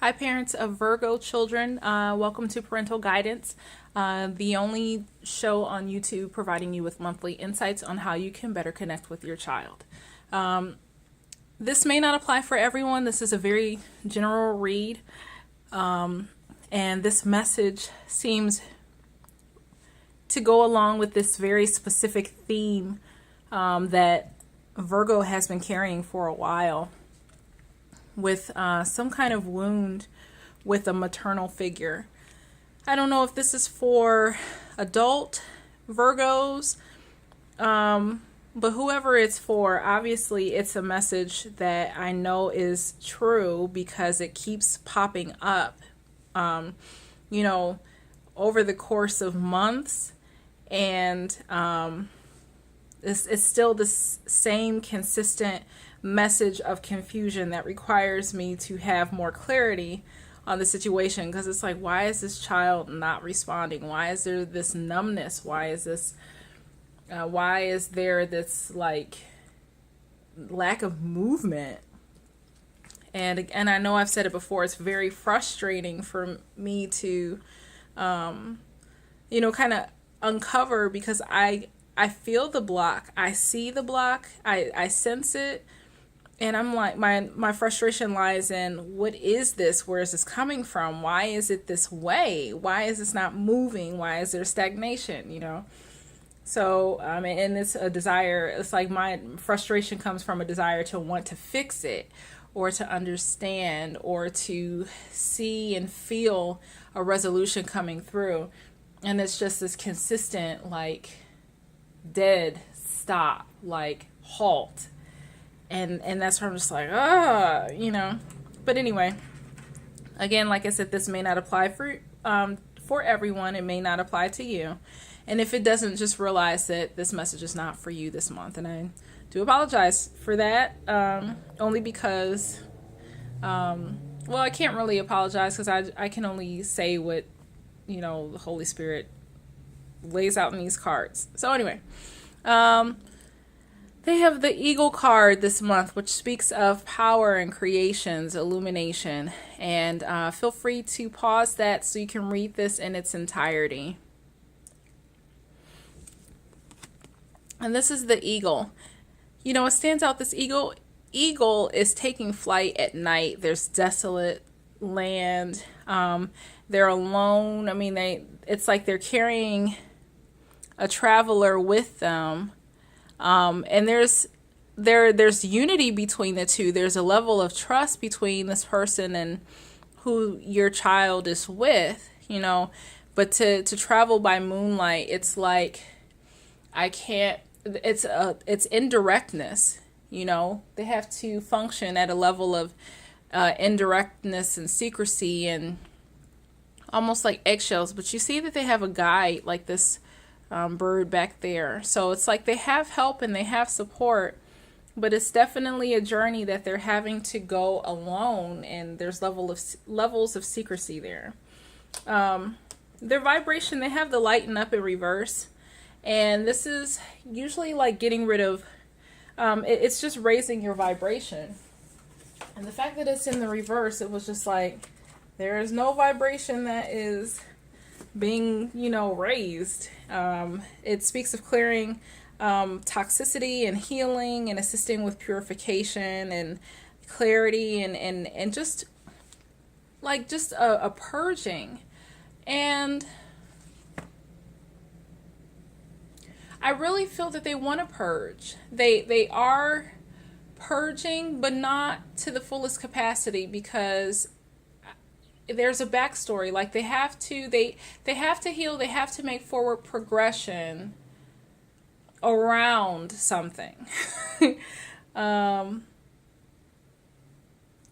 Hi, parents of Virgo children. Welcome to Parental Guidance, the only show on YouTube providing you with monthly insights on how you can better connect with your child. This may not apply for everyone. This is a very general read, and this message seems to go along with this very specific theme that Virgo has been carrying for a while, with some kind of wound with a maternal figure. I don't know if this is for adult Virgos, but whoever it's for, obviously it's a message that I know is true because it keeps popping up, over the course of months, and it's still the same consistent message of confusion that requires me to have more clarity on the situation, because it's like, why is this child not responding? Why is there this numbness? Why is there this like lack of movement? And I know I've said it before, it's very frustrating for me to kind of uncover, because I feel the block, I see the block, I sense it. And I'm like, my frustration lies in, what is this? Where is this coming from? Why is it this way? Why is this not moving? Why is there stagnation, So, and it's a desire. It's like my frustration comes from a desire to want to fix it, or to understand, or to see and feel a resolution coming through. And it's just this consistent, like, dead stop, like, halt. And that's where I'm just like, But anyway, again, like I said, this may not apply for everyone. It may not apply to you. And if it doesn't, just realize that this message is not for you this month. And I do apologize for that, only because, I can't really apologize, because I can only say what, the Holy Spirit lays out in these cards. So anyway, they have the Eagle card this month, which speaks of power and creations, illumination. And feel free to pause that so you can read this in its entirety. And this is the eagle. It stands out, this eagle is taking flight at night. There's desolate land. They're alone. It's like they're carrying a traveler with them. And there's unity between the two. There's a level of trust between this person and who your child is with, but to travel by moonlight, it's like, it's indirectness, they have to function at a level of indirectness and secrecy and almost like eggshells. But you see that they have a guide, like this bird back there. So it's like they have help and they have support, but it's definitely a journey that they're having to go alone, and there's levels of secrecy there. Their vibration, they have the lighten up in reverse, and this is usually like getting rid of, it's just raising your vibration. And the fact that it's in the reverse, it was just like, there is no vibration that is being, raised. It speaks of clearing toxicity and healing, and assisting with purification and clarity, and just a purging. And I really feel that they want to purge. They are purging, but not to the fullest capacity, because there's a backstory. Like they have to heal, they have to make forward progression around something.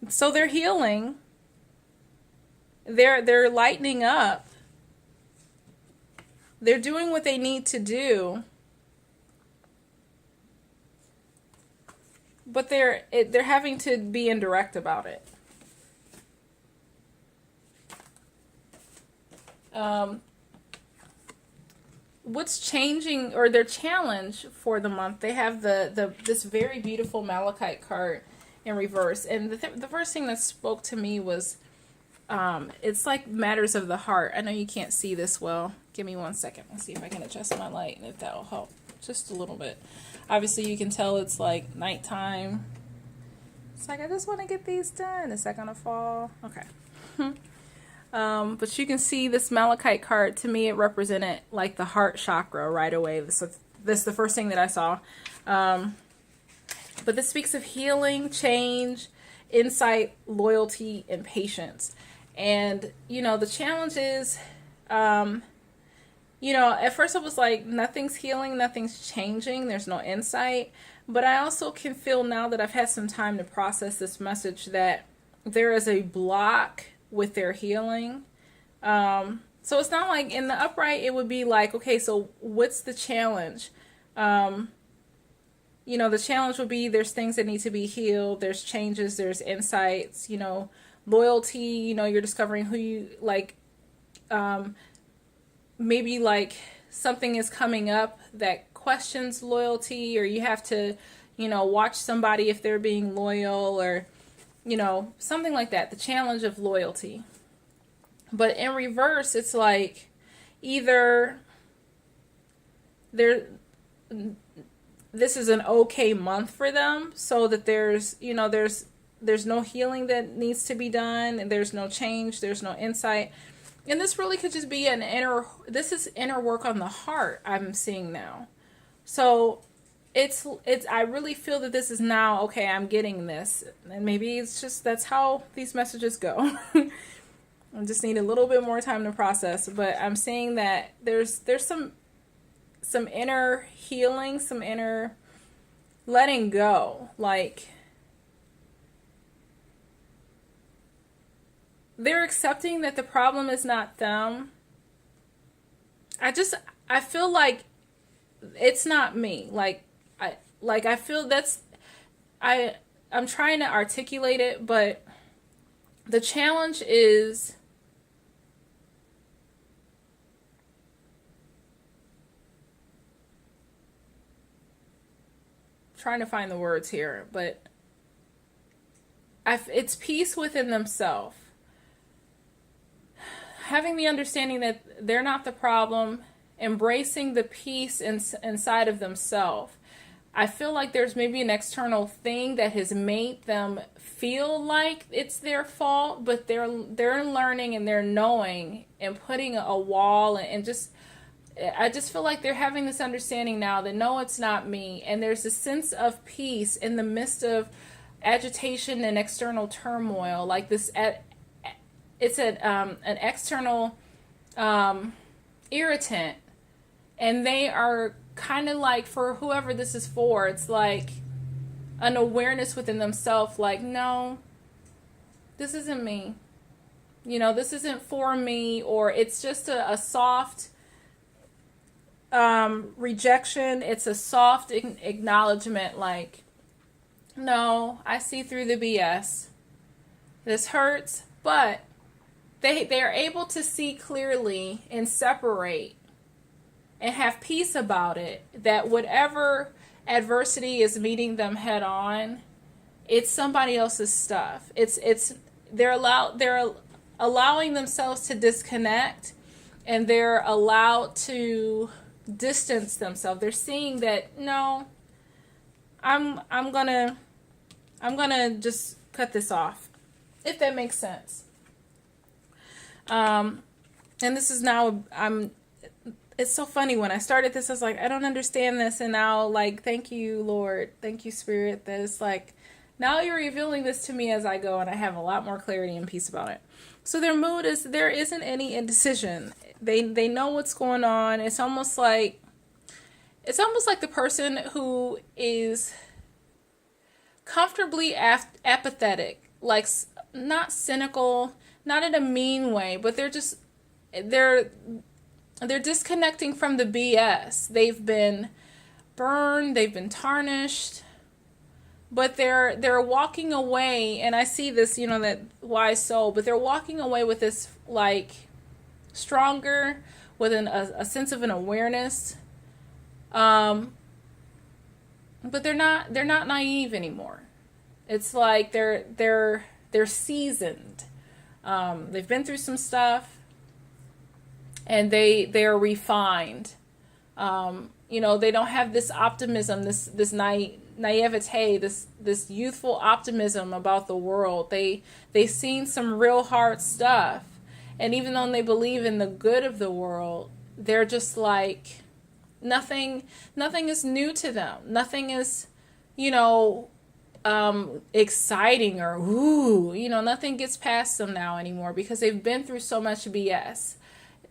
So they're healing. They're lightening up. They're doing what they need to do. But they're having to be indirect about it. What's changing, or their challenge for the month, they have this very beautiful malachite card in reverse. And the first thing that spoke to me was it's like matters of the heart. I know you can't see this well. Give me 1 second. Let's see if I can adjust my light and if that will help just a little bit. Obviously, you can tell it's like nighttime. It's like, I just want to get these done. Is that going to fall? Okay. But you can see this malachite card. To me, it represented like the heart chakra right away. This is the first thing that I saw. But this speaks of healing, change, insight, loyalty, and patience. And, the challenge is, at first it was like nothing's healing, nothing's changing, there's no insight. But I also can feel now that I've had some time to process this message that there is a block with their healing. So it's not like in the upright, it would be like, okay, so what's the challenge? The challenge would be there's things that need to be healed. There's changes, there's insights, loyalty, you're discovering who you like. Maybe like something is coming up that questions loyalty, or you have to, watch somebody if they're being loyal, or, something like that. The challenge of loyalty. But in reverse, it's like either this is an okay month for them, so that there's no healing that needs to be done, and there's no change, there's no insight. And this really could just be this is inner work on the heart I'm seeing now. So it's I really feel that this is now, okay, I'm getting this. And maybe it's just, that's how these messages go. I just need a little bit more time to process, but I'm seeing that there's some inner healing, some inner letting go. Like, they're accepting that the problem is not them. I feel like it's not me. I feel I'm trying to articulate it, but the challenge is trying to find the words here, but it's peace within themselves. Having the understanding that they're not the problem, embracing the peace inside of themselves. I feel like there's maybe an external thing that has made them feel like it's their fault, but they're learning and they're knowing and putting a wall and just, I just feel like they're having this understanding now that no, it's not me. And there's a sense of peace in the midst of agitation and external turmoil, like this. It's an external irritant, and they are kind of like, for whoever this is for, it's like an awareness within themselves, like, no, this isn't me. This isn't for me, or it's just a soft rejection. It's a soft acknowledgement, like, no, I see through the BS. This hurts, but they are able to see clearly and separate and have peace about it, that whatever adversity is meeting them head on, it's somebody else's stuff. They're allowing themselves to disconnect, and they're allowed to distance themselves. They're seeing that, no, I'm gonna just cut this off, if that makes sense. And this is now, it's so funny, when I started this, I was like, I don't understand this. And now, like, thank you, Lord. Thank you, Spirit. That it's like, now you're revealing this to me as I go, and I have a lot more clarity and peace about it. So their mood is, there isn't any indecision. They know what's going on. It's almost like the person who is comfortably apathetic, like not cynical, not in a mean way, but they're disconnecting from the BS. They've been burned, they've been tarnished, but they're walking away, and I see this, that wise soul, but they're walking away with this, like, stronger, with a sense of an awareness. But they're not naive anymore. It's like they're seasoned. They've been through some stuff, and they're refined. They don't have this optimism, this naivete, this youthful optimism about the world. They've seen some real hard stuff, and even though they believe in the good of the world, they're just like nothing is new to them. Nothing is, exciting or ooh, nothing gets past them now anymore because they've been through so much BS.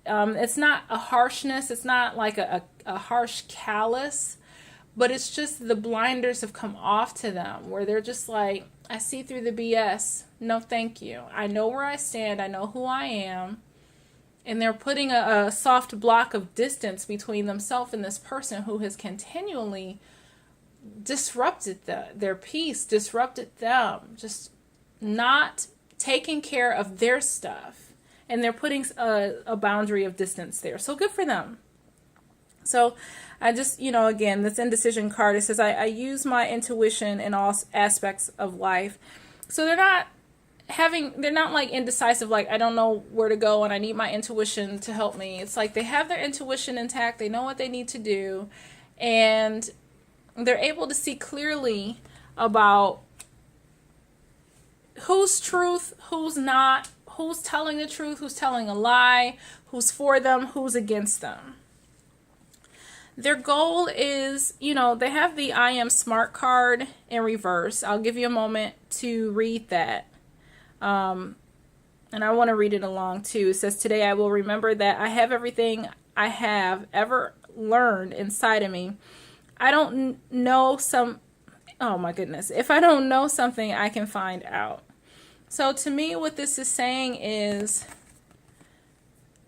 It's not a harshness. It's not like a harsh callous, but it's just the blinders have come off to them where they're just like, I see through the BS. No, thank you. I know where I stand. I know who I am. And they're putting a soft block of distance between themselves and this person who has continually disrupted their peace, disrupted them, just not taking care of their stuff. And they're putting a boundary of distance there. So good for them. So I just, again, this indecision card, it says, I use my intuition in all aspects of life. So they're not like indecisive, like I don't know where to go and I need my intuition to help me. It's like they have their intuition intact. They know what they need to do. And they're able to see clearly about who's truth, who's not, who's telling the truth, who's telling a lie, who's for them, who's against them. Their goal is, they have the I am smart card in reverse. I'll give you a moment to read that. And I want to read it along too. It says, today I will remember that I have everything I have ever learned inside of me. I don't know oh my goodness. If I don't know something, I can find out. So to me, what this is saying is,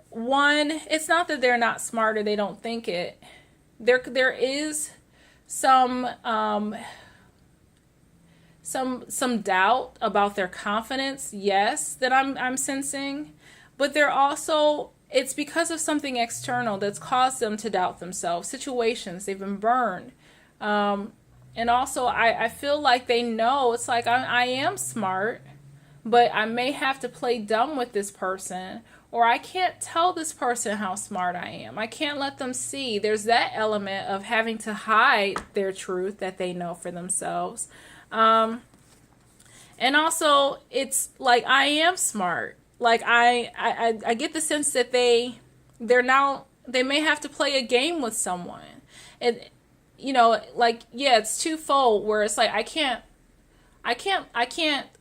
one, it's not that they're not smart or they don't think it. There is some doubt about their confidence, yes, that I'm sensing, but they're also, it's because of something external that's caused them to doubt themselves, situations, they've been burned. And also I feel like they know, it's like I am smart, but I may have to play dumb with this person, or I can't tell this person how smart I am. I can't let them see. There's that element of having to hide their truth that they know for themselves. And also, it's like I am smart. Like I get the sense that they may have to play a game with someone. And it's twofold where it's like I can't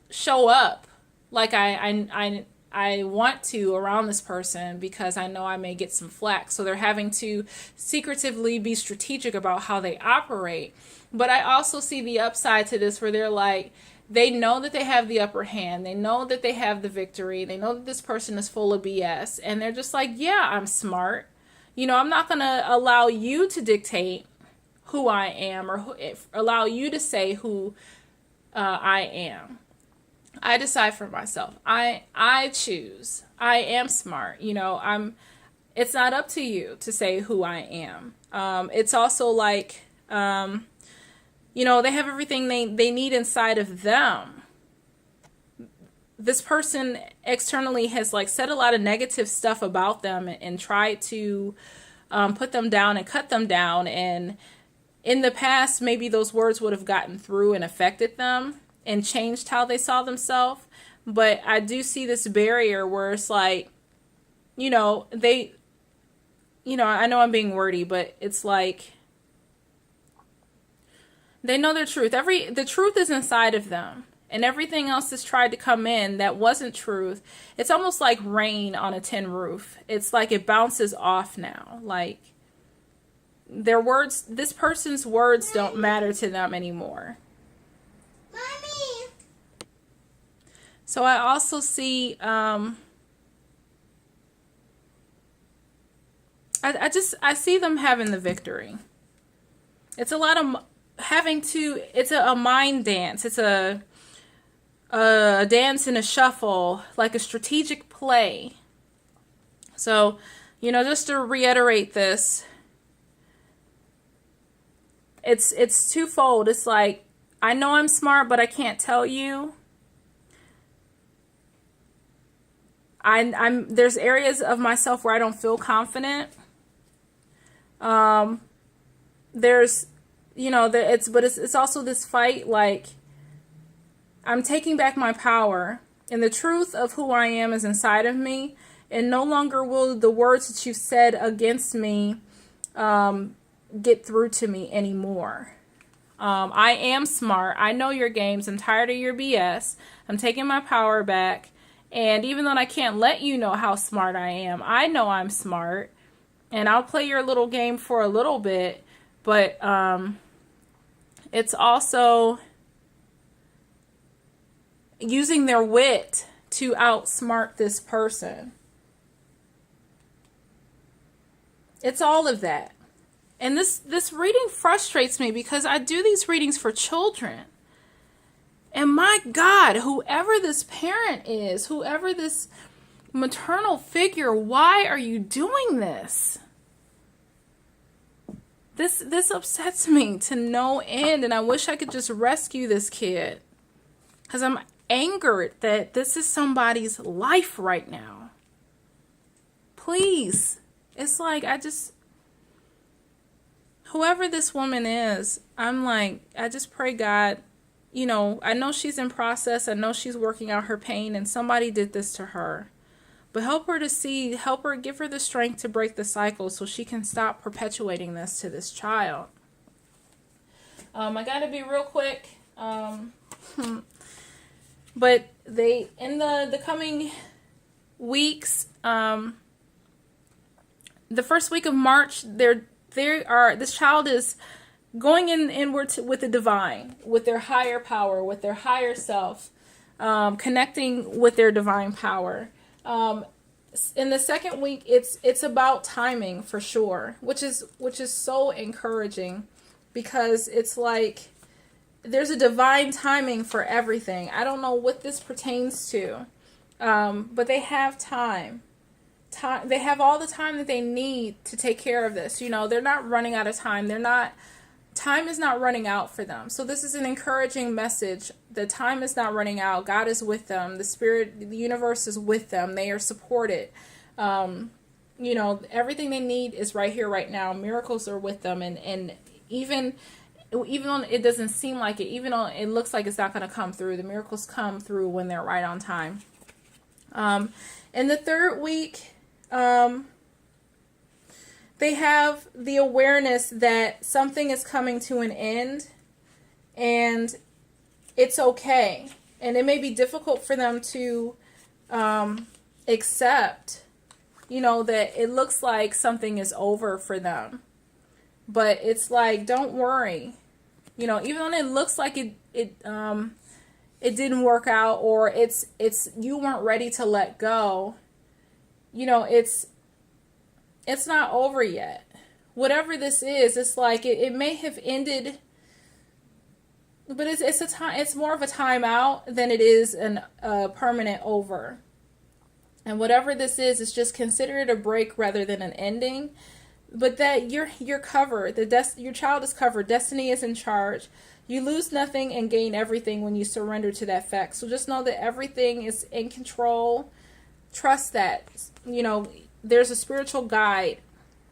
show up like I want to around this person because I know I may get some flack. So they're having to secretively be strategic about how they operate. But I also see the upside to this where they're like, they know that they have the upper hand. They know that they have the victory. They know that this person is full of BS. And they're just like, yeah, I'm smart. I'm not going to allow you to dictate who I am or allow you to say who I am. I decide for myself. I choose. I am smart. It's not up to you to say who I am. It's also like, they have everything they need inside of them. This person externally has said a lot of negative stuff about them and tried to put them down and cut them down. And in the past, maybe those words would have gotten through and affected them and changed how they saw themselves. But I do see this barrier where it's like, I know I'm being wordy, but it's like they know their truth. The truth is inside of them, and everything else that's tried to come in that wasn't truth. It's almost like rain on a tin roof. It's like it bounces off now. Like their words, this person's words don't matter to them anymore. So I also see, I see them having the victory. It's a lot of it's a mind dance. It's a dance and a shuffle, like a strategic play. So, just to reiterate this, it's twofold. It's like, I know I'm smart, but I can't tell you. There's areas of myself where I don't feel confident. There's, it's also this fight, like, I'm taking back my power, and the truth of who I am is inside of me, and no longer will the words that you've said against me get through to me anymore. I am smart. I know your games. I'm tired of your BS. I'm taking my power back. And even though I can't let you know how smart I am, I know I'm smart. And I'll play your little game for a little bit. But it's also using their wit to outsmart this person. It's all of that. And this reading frustrates me because I do these readings for children. And my God, whoever this parent is, whoever this maternal figure, why are you doing this? This upsets me to no end, and I wish I could just rescue this kid. Because I'm angered that this is somebody's life right now. Please. It's like, whoever this woman is, I'm like, I just pray God, I know she's in process. I know she's working out her pain, and somebody did this to her. But help her, give her the strength to break the cycle so she can stop perpetuating this to this child. I got to be real quick. But in the coming weeks, the first week of March, this child is going inward with the divine, with their higher power, with their higher self, connecting with their divine power. In the second week, it's about timing for sure, which is so encouraging, because it's like there's a divine timing for everything. I don't know what this pertains to, but they have time. They have all the time that they need to take care of this. They're not running out of time. Time is not running out for them. So this is an encouraging message. The time is not running out. God is with them. The spirit, the universe is with them. They are supported. Everything they need is right here, right now. Miracles are with them. And even though it doesn't seem like it, even though it looks like it's not going to come through, the miracles come through when they're right on time. In the third week, they have the awareness that something is coming to an end, and it's okay. And it may be difficult for them to accept, that it looks like something is over for them. But it's like, don't worry. Even though it looks like it didn't work out, or it's you weren't ready to let go, it's not over yet. Whatever this is, it's like it may have ended, but it's more of a timeout than it is a permanent over. And whatever this is, just consider it a break rather than an ending. But that you're covered. Your child is covered. Destiny is in charge. You lose nothing and gain everything when you surrender to that fact. So just know that everything is in control. Trust that. There's a spiritual guide.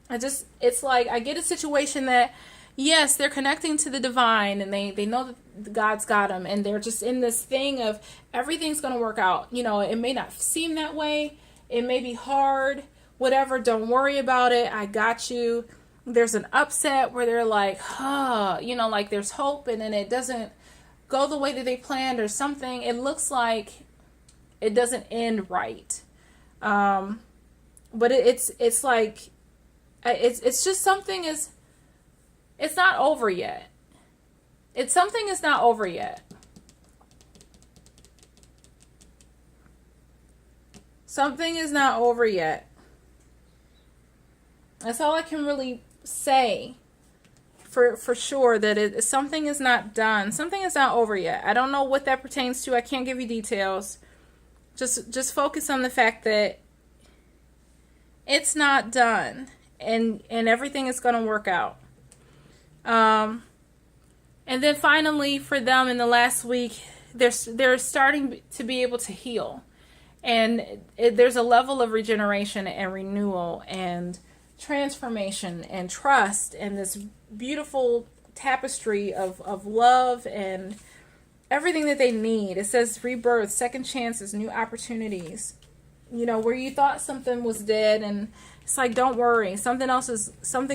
It's like I get a situation that, yes, they're connecting to the divine, and they know that God's got them, and they're just in this thing of everything's going to work out. It may not seem that way. It may be hard. Whatever, don't worry about it. I got you. There's an upset where they're like, like there's hope, and then it doesn't go the way that they planned or something. It looks like it doesn't end right. But it's like, it's just something it's not over yet. Something is not over yet. Something is not over yet. That's all I can really say for sure, that something is not done. Something is not over yet. I don't know what that pertains to. I can't give you details. Just focus on the fact that it's not done, and everything is going to work out. And then finally, for them in the last week, they're starting to be able to heal. And there's a level of regeneration and renewal and transformation and trust and this beautiful tapestry of love and everything that they need. It says rebirth, second chances, new opportunities. You know, where you thought something was dead, and it's like, don't worry, something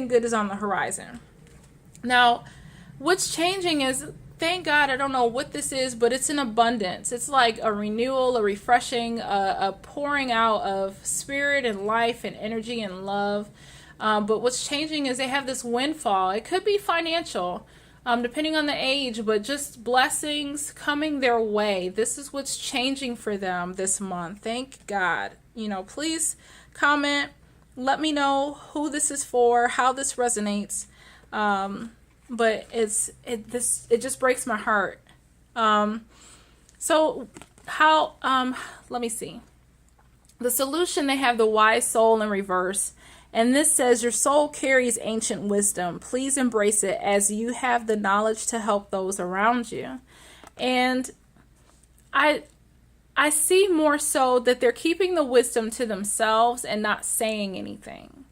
good is on the horizon. Now, what's changing is, thank God, I don't know what this is, but it's an abundance. It's like a renewal, a refreshing, a pouring out of spirit and life and energy and love. But what's changing is they have this windfall. It could be financial, depending on the age, but just blessings coming their way. This is what's changing for them this month. Thank God. You know, please comment. Let me know who this is for, how this resonates. But it just breaks my heart. So how, let me see. The solution, they have the wise soul in reverse. And this says, your soul carries ancient wisdom. Please embrace it as you have the knowledge to help those around you. And I see more so that they're keeping the wisdom to themselves and not saying anything.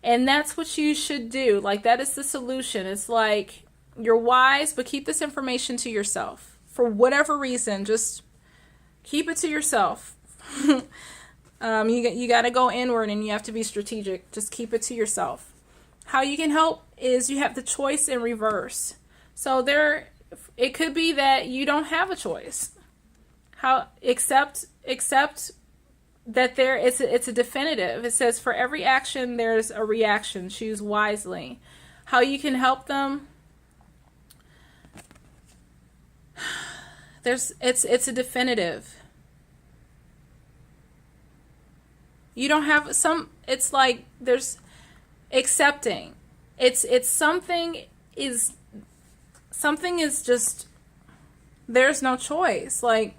And that's what you should do. Like, that is the solution. It's like, you're wise, but keep this information to yourself. For whatever reason, just keep it to yourself. You got to go inward, and you have to be strategic. Just keep it to yourself. How you can help is you have the choice in reverse. So it could be that you don't have a choice. Except that it's a definitive. It says, for every action there's a reaction. Choose wisely. How you can help them? It's a definitive. You don't have it's like there's accepting. It's something is just, there's no choice. Like,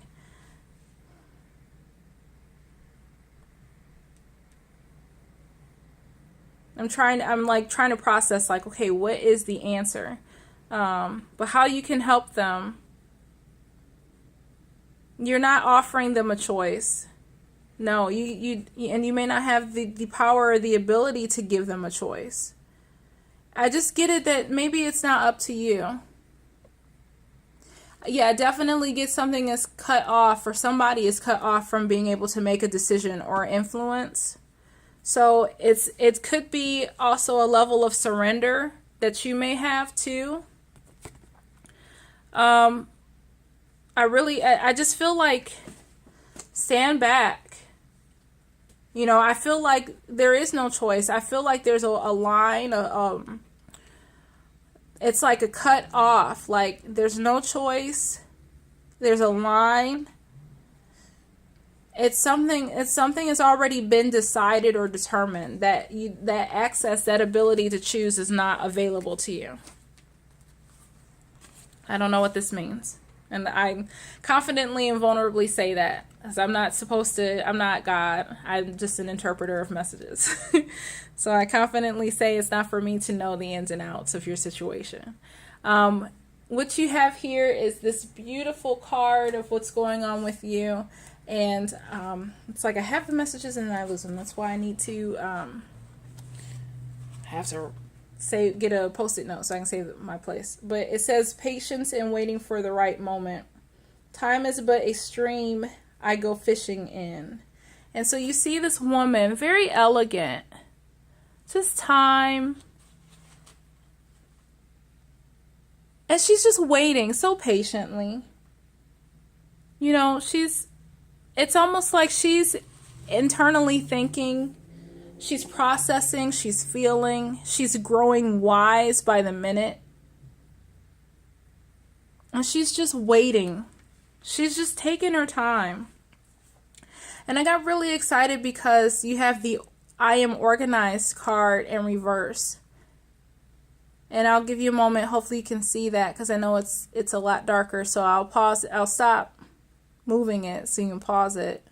I'm trying to process, like, okay, what is the answer? But how you can help them, you're not offering them a choice. No, you and you may not have the power or the ability to give them a choice. I just get it that maybe it's not up to you. Yeah, definitely get something is cut off, or somebody is cut off from being able to make a decision or influence. So it could be also a level of surrender that you may have too. I just feel like, stand back. You know, I feel like there is no choice. I feel like there's a line, it's like a cut off. Like, there's no choice. There's a line. It's something has already been decided or determined, that access, that ability to choose is not available to you. I don't know what this means. And I confidently and vulnerably say that, because I'm not God. I'm just an interpreter of messages. So I confidently say it's not for me to know the ins and outs of your situation. What you have here is this beautiful card of what's going on with you. And it's like I have the messages and then I lose them. That's why I need to get a post-it note so I can save my place. But it says, patience in waiting for the right moment. Time is but a stream I go fishing in. And so you see this woman, very elegant. Just time. And she's just waiting so patiently. You know, it's almost like she's internally thinking, she's processing, she's feeling, she's growing wise by the minute. And she's just waiting. She's just taking her time. And I got really excited because you have the I am organized card in reverse. And I'll give you a moment. Hopefully you can see that, because I know it's a lot darker. So I'll stop moving it so you can pause it.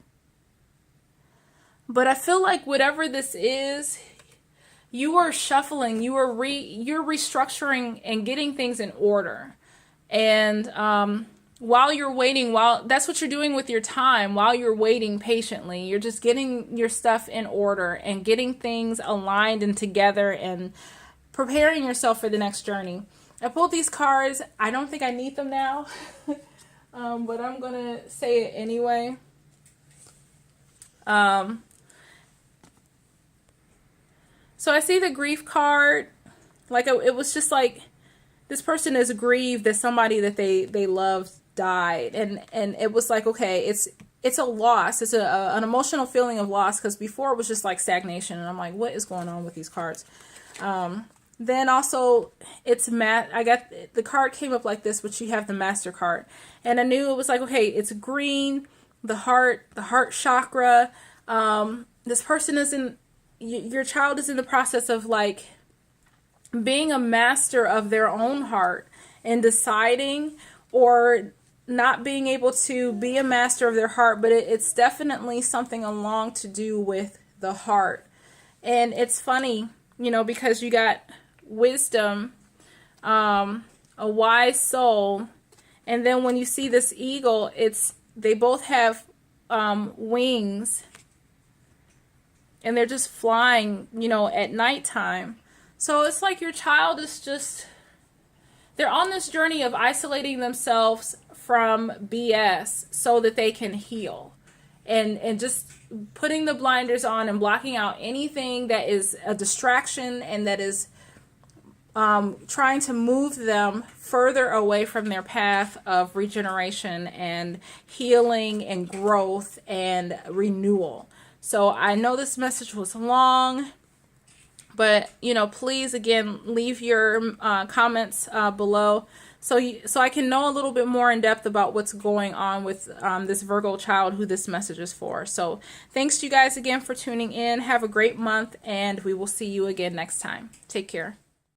But I feel like whatever this is, you are shuffling, you're restructuring and getting things in order. And while you're waiting, while that's what you're doing with your time, while you're waiting patiently, you're just getting your stuff in order and getting things aligned and together and preparing yourself for the next journey. I pulled these cards. I don't think I need them now, but I'm going to say it anyway. So I see the grief card. Like it was just like this person is grieved that somebody that they loved died, and it was like, okay, it's a loss. It's an emotional feeling of loss, because before it was just like stagnation, and I'm like, what is going on with these cards? Then also it's I got the card came up like this, which you have the Master card, and I knew it was like, okay, it's green, the heart chakra. This person is your child is in the process of like being a master of their own heart and deciding, or not being able to be a master of their heart, but it's definitely something along to do with the heart. And it's funny, because you got wisdom, a wise soul, and then when you see this eagle, they both have wings, and they're just flying, at nighttime. So it's like your child is just, they're on this journey of isolating themselves from BS so that they can heal. And just putting the blinders on and blocking out anything that is a distraction and that is trying to move them further away from their path of regeneration and healing and growth and renewal. So I know this message was long, but, please, again, leave your comments below so I can know a little bit more in depth about what's going on with this Virgo child who this message is for. So thanks to you guys again for tuning in. Have a great month, and we will see you again next time. Take care.